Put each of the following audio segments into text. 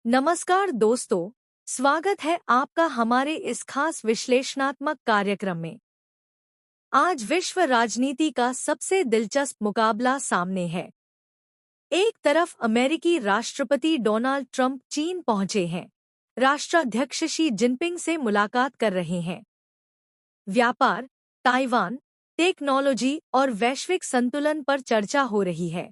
नमस्कार दोस्तों, स्वागत है आपका हमारे इस खास विश्लेषणात्मक कार्यक्रम में। आज विश्व राजनीति का सबसे दिलचस्प मुकाबला सामने है। एक तरफ अमेरिकी राष्ट्रपति डोनाल्ड ट्रंप चीन पहुंचे हैं, राष्ट्राध्यक्ष शी जिनपिंग से मुलाकात कर रहे हैं। व्यापार, ताइवान, टेक्नोलॉजी और वैश्विक संतुलन पर चर्चा हो रही है।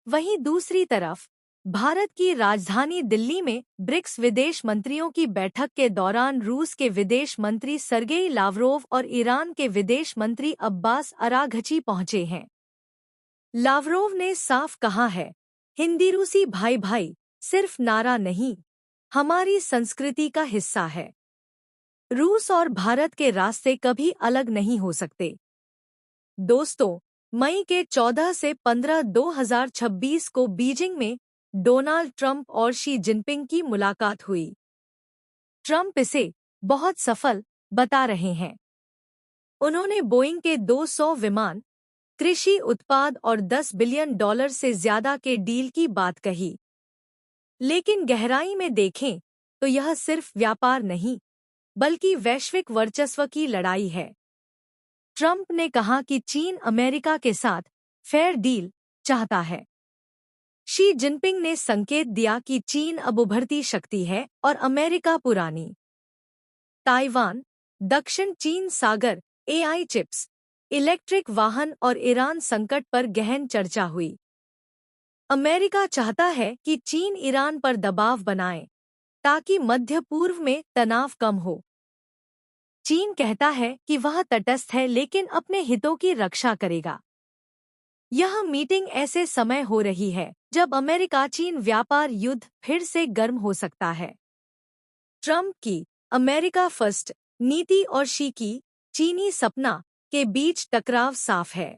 वहीं दूसरी तरफ भारत की राजधानी दिल्ली में ब्रिक्स विदेश मंत्रियों की बैठक के दौरान रूस के विदेश मंत्री सर्गेई लावरोव और ईरान के विदेश मंत्री अब्बास अराघची पहुंचे हैं। लावरोव ने साफ कहा है, हिंदी रूसी भाई भाई सिर्फ नारा नहीं, हमारी संस्कृति का हिस्सा है। रूस और भारत के रास्ते कभी अलग नहीं हो सकते। दोस्तों, मई के 14 से 15 2026 को बीजिंग में डोनाल्ड ट्रंप और शी जिनपिंग की मुलाकात हुई। ट्रंप इसे बहुत सफल बता रहे हैं। उन्होंने बोइंग के 200 विमान, कृषि उत्पाद और $10 बिलियन से ज्यादा के डील की बात कही। लेकिन गहराई में देखें तो यह सिर्फ व्यापार नहीं, बल्कि वैश्विक वर्चस्व की लड़ाई है। ट्रंप ने कहा कि चीन अमेरिका के साथ फेयर डील चाहता है। शी जिनपिंग ने संकेत दिया कि चीन अब उभरती शक्ति है और अमेरिका पुरानी। ताइवान, दक्षिण चीन सागर, एआई चिप्स, इलेक्ट्रिक वाहन और ईरान संकट पर गहन चर्चा हुई। अमेरिका चाहता है कि चीन ईरान पर दबाव बनाए ताकि मध्य पूर्व में तनाव कम हो। चीन कहता है कि वह तटस्थ है लेकिन अपने हितों की रक्षा करेगा। यह मीटिंग ऐसे समय हो रही है जब अमेरिका चीन व्यापार युद्ध फिर से गर्म हो सकता है। ट्रंप की अमेरिका फर्स्ट नीति और शी की चीनी सपना के बीच टकराव साफ है।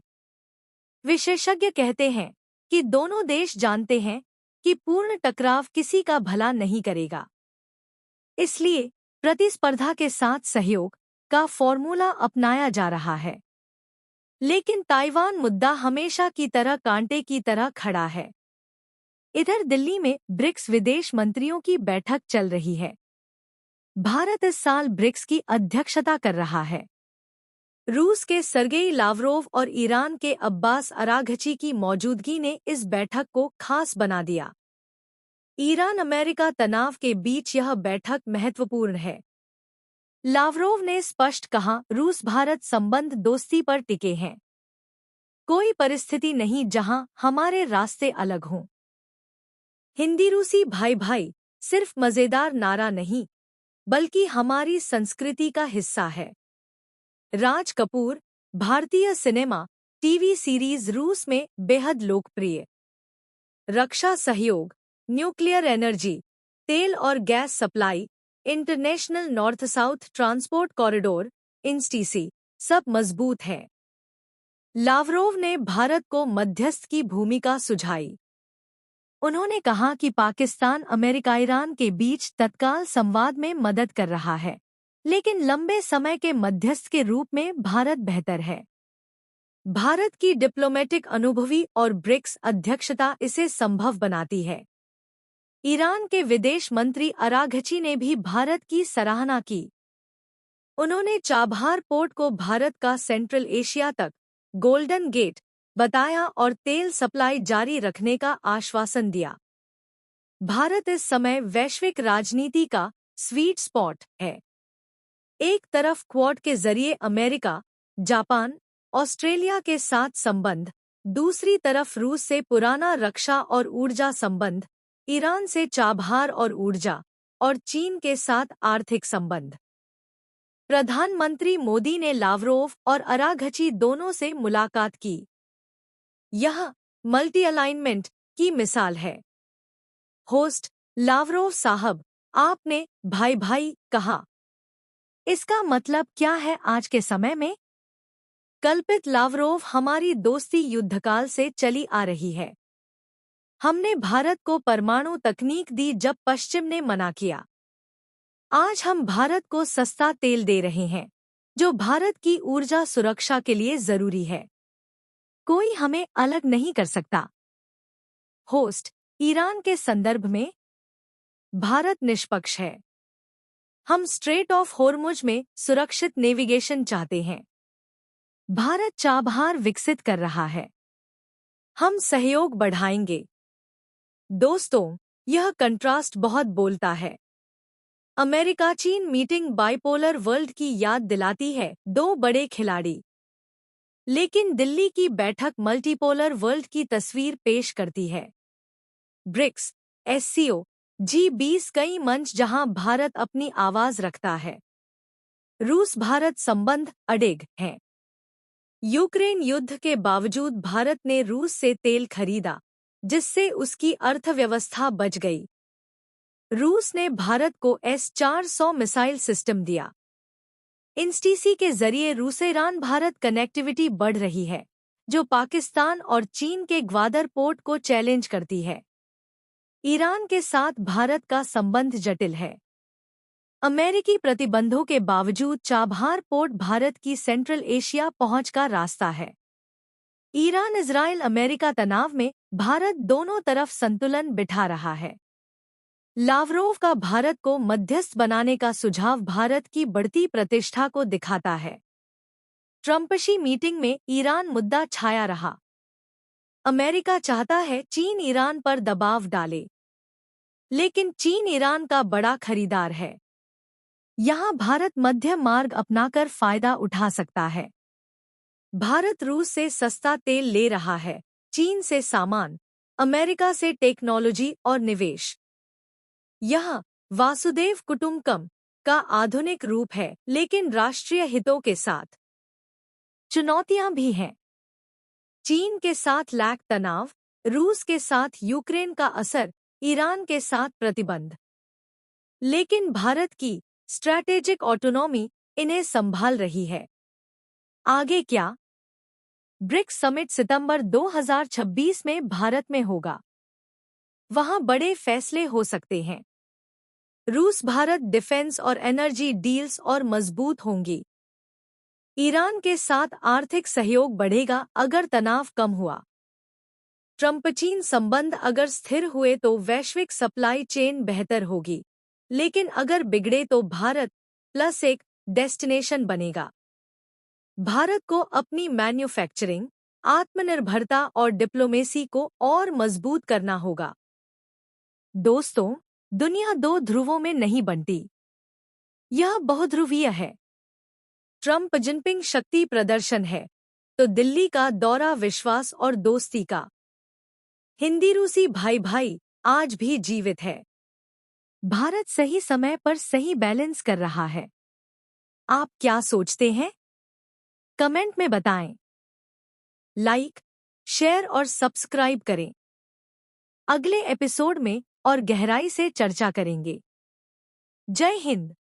विशेषज्ञ कहते हैं कि दोनों देश जानते हैं कि पूर्ण टकराव किसी का भला नहीं करेगा। इसलिए प्रतिस्पर्धा के साथ सहयोग का फॉर्मूला अपनाया जा रहा है। लेकिन ताइवान मुद्दा हमेशा की तरह कांटे की तरह खड़ा है। इधर दिल्ली में ब्रिक्स विदेश मंत्रियों की बैठक चल रही है। भारत इस साल ब्रिक्स की अध्यक्षता कर रहा है। रूस के सर्गेई लावरोव और ईरान के अब्बास अराघची की मौजूदगी ने इस बैठक को खास बना दिया। ईरान अमेरिका तनाव के बीच यह बैठक महत्वपूर्ण है। लावरोव ने स्पष्ट कहा, रूस भारत संबंध दोस्ती पर टिके हैं। कोई परिस्थिति नहीं जहां हमारे रास्ते अलग हों। हिंदी रूसी भाई भाई सिर्फ मजेदार नारा नहीं, बल्कि हमारी संस्कृति का हिस्सा है। राज कपूर, भारतीय सिनेमा, टीवी सीरीज रूस में बेहद लोकप्रिय। रक्षा सहयोग, न्यूक्लियर एनर्जी, तेल और gas supply, international north south transport corridor, INSTC, सब मजबूत है। लावरोव ने भारत को मध्यस्थ की भूमिका सुझाई। उन्होंने कहा कि पाकिस्तान अमेरिका ईरान के बीच तत्काल संवाद में मदद कर रहा है, लेकिन लंबे समय के मध्यस्थ के रूप में भारत बेहतर है। भारत की डिप्लोमेटिक अनुभवी और ब्रिक्स अध्यक्षता इसे संभव बनाती है। ईरान के विदेश मंत्री अराघची ने भी भारत की सराहना की। उन्होंने चाबहार पोर्ट को भारत का सेंट्रल एशिया तक गोल्डन गेट बताया और तेल सप्लाई जारी रखने का आश्वासन दिया। भारत इस समय वैश्विक राजनीति का स्वीट स्पॉट है। एक तरफ क्वाड के जरिए अमेरिका, जापान, ऑस्ट्रेलिया के साथ संबंध, दूसरी तरफ रूस से पुराना रक्षा और ऊर्जा संबंध, ईरान से चाबहार और ऊर्जा, और चीन के साथ आर्थिक संबंध। प्रधानमंत्री मोदी ने लावरोव और अराघची दोनों से मुलाकात की। यह मल्टी अलाइनमेंट की मिसाल है। होस्ट, लावरोव साहब, आपने भाई भाई कहा। इसका मतलब क्या है आज के समय में? कल्पित, लावरोव, हमारी दोस्ती युद्धकाल से चली आ रही है। हमने भारत को परमाणु तकनीक दी जब पश्चिम ने मना किया। आज हम भारत को सस्ता तेल दे रहे हैं, जो भारत की ऊर्जा सुरक्षा के लिए जरूरी है। कोई हमें अलग नहीं कर सकता। होस्ट, ईरान के संदर्भ में भारत निष्पक्ष है। हम स्ट्रेट ऑफ होर्मुज में सुरक्षित नेविगेशन चाहते हैं। भारत चाबहार विकसित कर रहा है। हम सहयोग बढ़ाएंगे। दोस्तों, यह कंट्रास्ट बहुत बोलता है। अमेरिका चीन मीटिंग बाइपोलर वर्ल्ड की याद दिलाती है, दो बड़े खिलाड़ी। लेकिन दिल्ली की बैठक मल्टीपोलर वर्ल्ड की तस्वीर पेश करती है। ब्रिक्स, एससीओ, G20 कई मंच जहां भारत अपनी आवाज रखता है। रूस भारत संबंध अडिग हैं। यूक्रेन युद्ध के बावजूद भारत ने रूस से तेल खरीदा, जिससे उसकी अर्थव्यवस्था बच गई। रूस ने भारत को S-400 मिसाइल सिस्टम दिया। इंस्टीसी के जरिए रूस ईरान भारत कनेक्टिविटी बढ़ रही है, जो पाकिस्तान और चीन के ग्वादर पोर्ट को चैलेंज करती है। ईरान के साथ भारत का संबंध जटिल है। अमेरिकी प्रतिबंधों के बावजूद चाबहार पोर्ट भारत की सेंट्रल एशिया पहुंच का रास्ता है। ईरान इजराइल अमेरिका तनाव में भारत दोनों तरफ संतुलन बिठा रहा है। लावरोव का भारत को मध्यस्थ बनाने का सुझाव भारत की बढ़ती प्रतिष्ठा को दिखाता है। ट्रंपशी मीटिंग में ईरान मुद्दा छाया रहा। अमेरिका चाहता है चीन ईरान पर दबाव डाले, लेकिन चीन ईरान का बड़ा खरीदार है। यहाँ भारत मध्य मार्ग अपनाकर फायदा उठा सकता है। भारत रूस से सस्ता तेल ले रहा है, चीन से सामान, अमेरिका से टेक्नोलॉजी और निवेश। यह वासुदेव कुटुंबकम का आधुनिक रूप है, लेकिन राष्ट्रीय हितों के साथ चुनौतियां भी हैं। चीन के साथ लैक तनाव, रूस के साथ यूक्रेन का असर, ईरान के साथ प्रतिबंध। लेकिन भारत की स्ट्रैटेजिक ऑटोनॉमी इन्हें संभाल रही है। आगे क्या? ब्रिक्स समिट सितंबर 2026 में भारत में होगा। वहां बड़े फैसले हो सकते हैं। रूस भारत डिफेंस और एनर्जी डील्स और मजबूत होंगी। ईरान के साथ आर्थिक सहयोग बढ़ेगा अगर तनाव कम हुआ। ट्रंप चीन संबंध अगर स्थिर हुए तो वैश्विक सप्लाई चेन बेहतर होगी, लेकिन अगर बिगड़े तो भारत प्लस एक डेस्टिनेशन बनेगा। भारत को अपनी मैन्युफैक्चरिंग, आत्मनिर्भरता और डिप्लोमेसी को और मजबूत करना होगा। दोस्तों, दुनिया दो ध्रुवों में नहीं बनती। यह बहुध्रुवीय है। ट्रंप जिनपिंग शक्ति प्रदर्शन है, तो दिल्ली का दौरा विश्वास और दोस्ती का। हिंदी रूसी भाई भाई आज भी जीवित है। भारत सही समय पर सही बैलेंस कर रहा है। आप क्या सोचते हैं? कमेंट में बताएं। लाइक, शेयर और सब्सक्राइब करें। अगले एपिसोड में और गहराई से चर्चा करेंगे। जय हिंद।